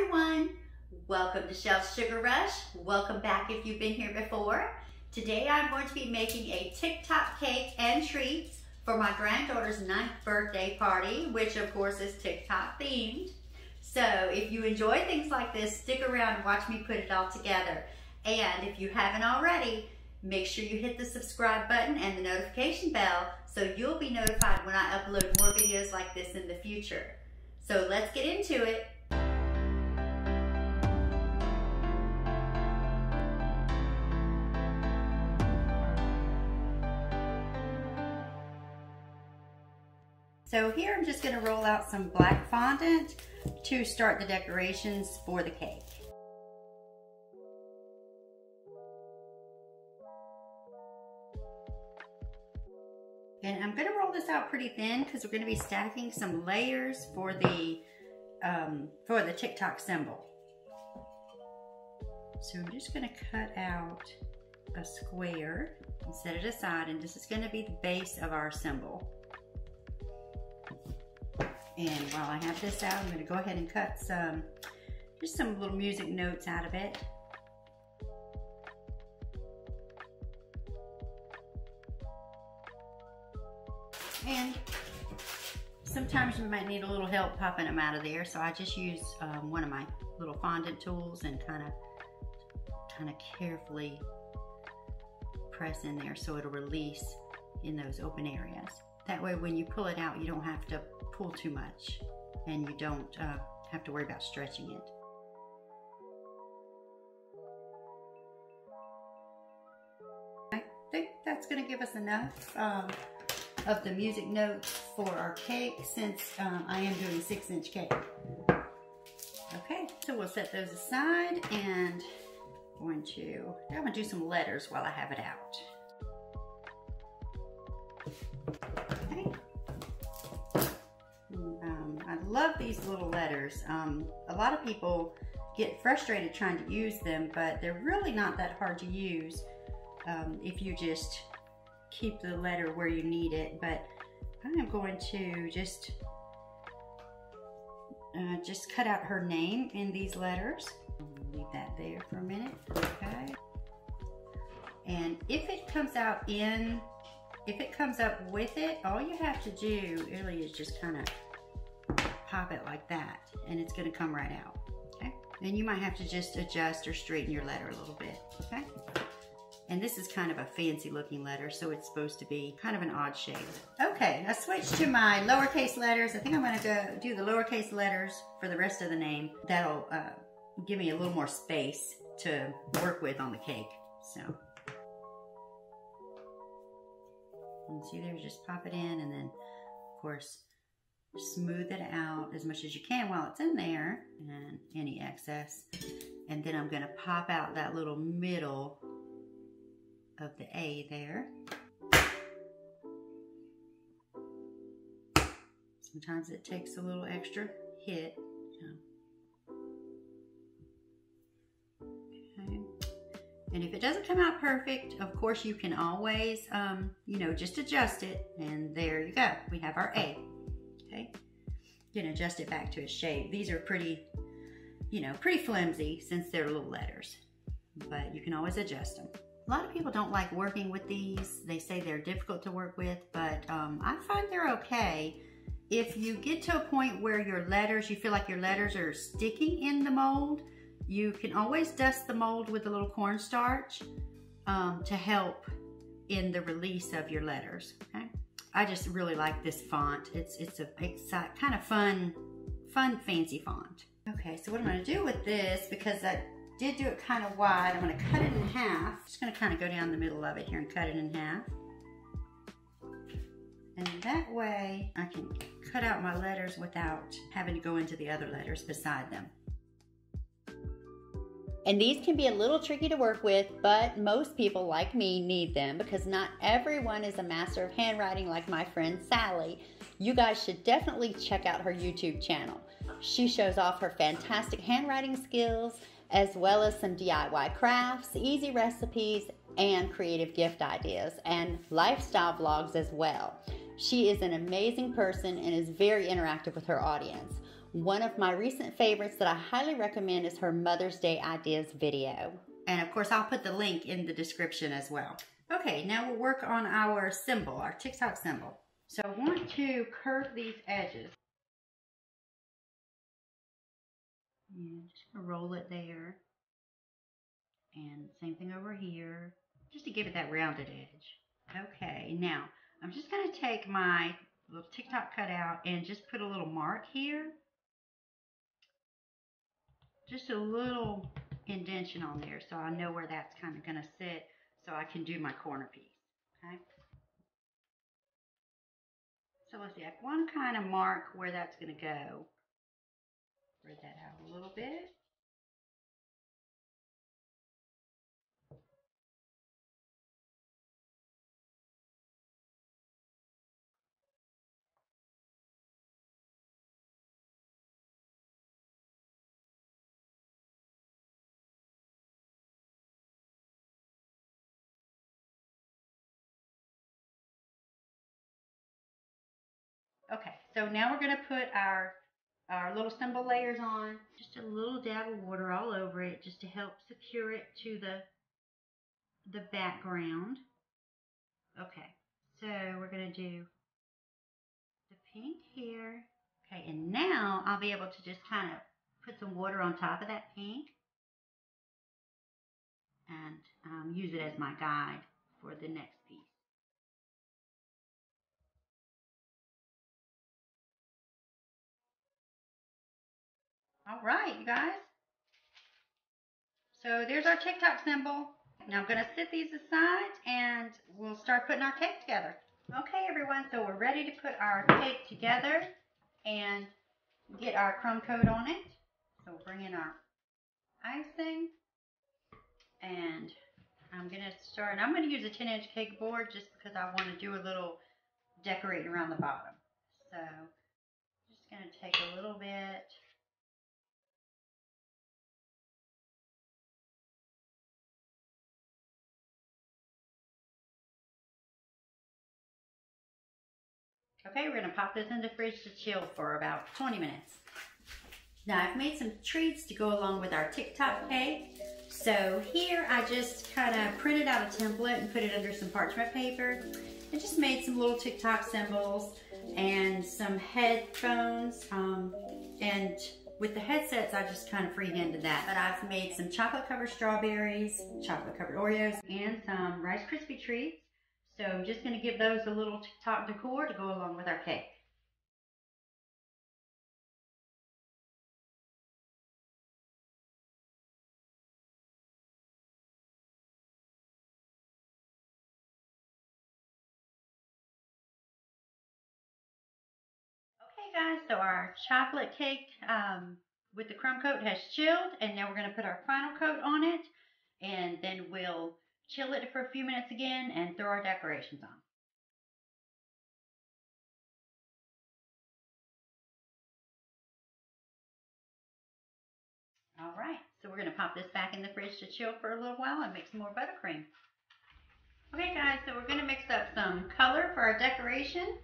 everyone, welcome to Shelf's Sugar Rush. Welcome back if you've been here before. Today I'm going to be making a TikTok cake and treats for my granddaughter's 9th birthday party, which of course is TikTok themed. So if you enjoy things like this, stick around and watch me put it all together. And if you haven't already, make sure you hit the subscribe button and the notification bell so you'll be notified when I upload more videos like this in the future. So let's get into it. So here I'm just going to roll out some black fondant to start the decorations for the cake. And I'm going to roll this out pretty thin because we're going to be stacking some layers for the TikTok symbol. So I'm just going to cut out a square and set it aside, and this is going to be the base of our symbol. And while I have this out, I'm going to go ahead and cut just some little music notes out of it. And sometimes we might need a little help popping them out of there, so I just use one of my little fondant tools and kind of carefully press in there so it'll release in those open areas. That way when you pull it out, you don't have to pull too much and you don't have to worry about stretching it. I think that's going to give us enough of the music notes for our cake, since I am doing a 6-inch cake. Okay, so we'll set those aside, and I'm going to do some letters while I have it out. Okay. I love these little letters. A lot of people get frustrated trying to use them, but they're really not that hard to use if you just keep the letter where you need it. But I'm going to just cut out her name in these letters. Leave that there for a minute. Okay. And if it comes up with it, all you have to do really is just kind of pop it like that, and it's going to come right out. Okay. Then you might have to just adjust or straighten your letter a little bit. Okay. And this is kind of a fancy looking letter, so it's supposed to be kind of an odd shape. Okay, I switched to my lowercase letters. I think I'm going to go do the lowercase letters for the rest of the name. That'll give me a little more space to work with on the cake. So, and see there, just pop it in, and then of course smooth it out as much as you can while it's in there, and any excess. And then I'm going to pop out that little middle of the A there. Sometimes it takes a little extra hit. Okay. And if it doesn't come out perfect, of course you can always, just adjust it, and there you go. We have our A. Okay. You can adjust it back to its shape. These are pretty flimsy since they're little letters, but you can always adjust them. A lot of people don't like working with these. They say they're difficult to work with, but I find they're okay. If you get to a point where you feel like your letters are sticking in the mold, you can always dust the mold with a little cornstarch to help in the release of your letters. Okay, I just really like this font. It's kind of fun, fancy font. Okay, so what I'm going to do with this, because I did do it kind of wide, I'm going to cut it in half. Just going to kind of go down the middle of it here and cut it in half. And that way I can cut out my letters without having to go into the other letters beside them. And these can be a little tricky to work with, but most people like me need them because not everyone is a master of handwriting like my friend Sally. You guys should definitely check out her YouTube channel. She shows off her fantastic handwriting skills, as well as some DIY crafts, easy recipes, and creative gift ideas, and lifestyle vlogs as well. She is an amazing person and is very interactive with her audience. One of my recent favorites that I highly recommend is her Mother's Day Ideas video. And of course, I'll put the link in the description as well. Okay, now we'll work on our symbol, our TikTok symbol. So I want to curve these edges. And just gonna roll it there. And same thing over here, just to give it that rounded edge. Okay, now I'm just gonna take my little TikTok cutout and just put a little mark here. Just a little indentation on there so I know where that's kind of gonna sit so I can do my corner piece, okay? So let's see, I want to kind of mark where that's gonna go. Spread that out a little bit. Okay, so now we're going to put our little symbol layers on. Just a little dab of water all over it just to help secure it to the background. Okay, so we're going to do the pink here. Okay, and now I'll be able to just kind of put some water on top of that pink and use it as my guide for the next piece. All right, you guys. So there's our TikTok symbol. Now I'm going to set these aside and we'll start putting our cake together. Okay, everyone, so we're ready to put our cake together and get our crumb coat on it. So we'll bring in our icing and I'm going to start. I'm going to use a 10-inch cake board just because I want to do a little decorating around the bottom. So just going to take a little bit. Okay, we're going to pop this in the fridge to chill for about 20 minutes. Now I've made some treats to go along with our TikTok cake. So here I just kind of printed out a template and put it under some parchment paper. I just made some little TikTok symbols and some headphones. And with the headsets, I just kind of freehanded that. But I've made some chocolate covered strawberries, chocolate covered Oreos, and some Rice Krispie treats. So I'm just going to give those a little TikTok decor to go along with our cake. Okay guys, so our chocolate cake with the crumb coat has chilled, and now we're going to put our final coat on it, and then we'll chill it for a few minutes again and throw our decorations on. All right, so we're going to pop this back in the fridge to chill for a little while and make some more buttercream. Okay guys, so we're going to mix up some color for our decoration.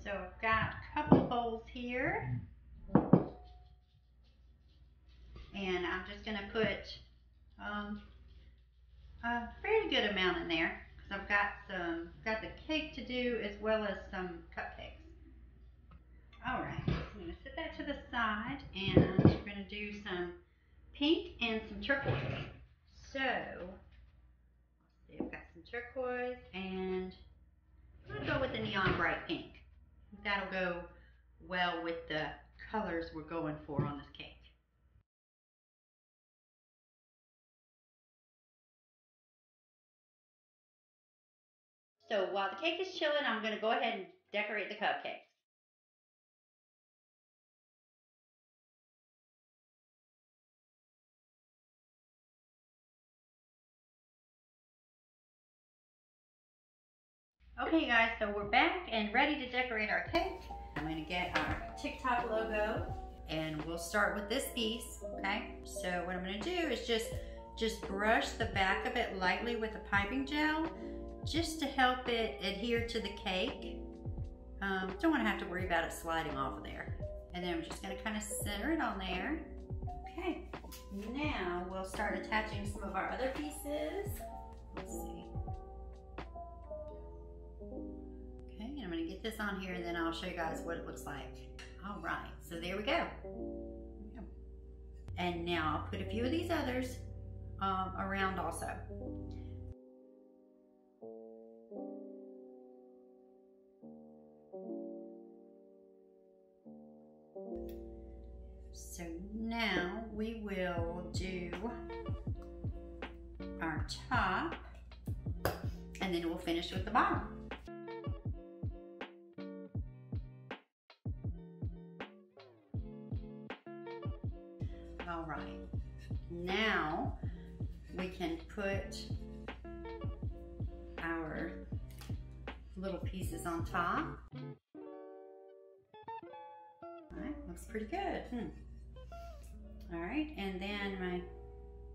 So I've got a couple bowls here. And I'm just going to put a fairly good amount in there because I've got the cake to do as well as some cupcakes. All right, so I'm going to set that to the side, and we're going to do some pink and some turquoise. So, let's see, I've got some turquoise, and I'm going to go with the neon bright pink. That'll go well with the colors we're going for on this cake. So while the cake is chilling, I'm going to go ahead and decorate the cupcakes. Okay guys, so we're back and ready to decorate our cake. I'm going to get our TikTok logo and we'll start with this piece, okay? So what I'm going to do is just brush the back of it lightly with a piping gel just to help it adhere to the cake. Don't want to have to worry about it sliding off of there. And then I'm just going to kind of center it on there. Okay, now we'll start attaching some of our other pieces. Let's see. Okay, and I'm going to get this on here and then I'll show you guys what it looks like. All right, so there we go. And now I'll put a few of these others around also. So now we will do our top and then we'll finish with the bottom. All right, now we can put our little pieces on top. All right, looks pretty good. All right, and then my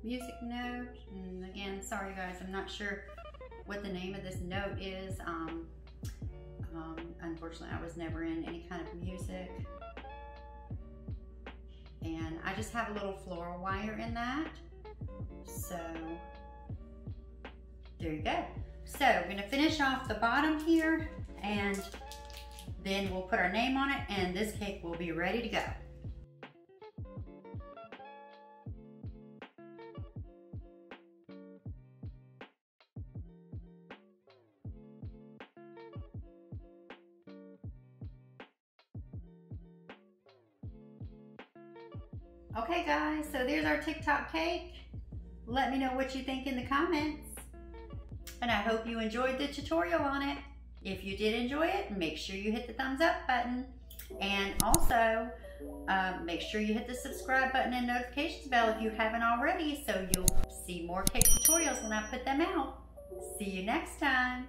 music note, and again, sorry guys, I'm not sure what the name of this note is. Unfortunately, I was never in any kind of music. And I just have a little floral wire in that. So, there you go. So, we're gonna finish off the bottom here, and then we'll put our name on it, and this cake will be ready to go. Okay guys, so there's our TikTok cake. Let me know what you think in the comments. And I hope you enjoyed the tutorial on it. If you did enjoy it, make sure you hit the thumbs up button. And also, make sure you hit the subscribe button and notifications bell if you haven't already, so you'll see more cake tutorials when I put them out. See you next time.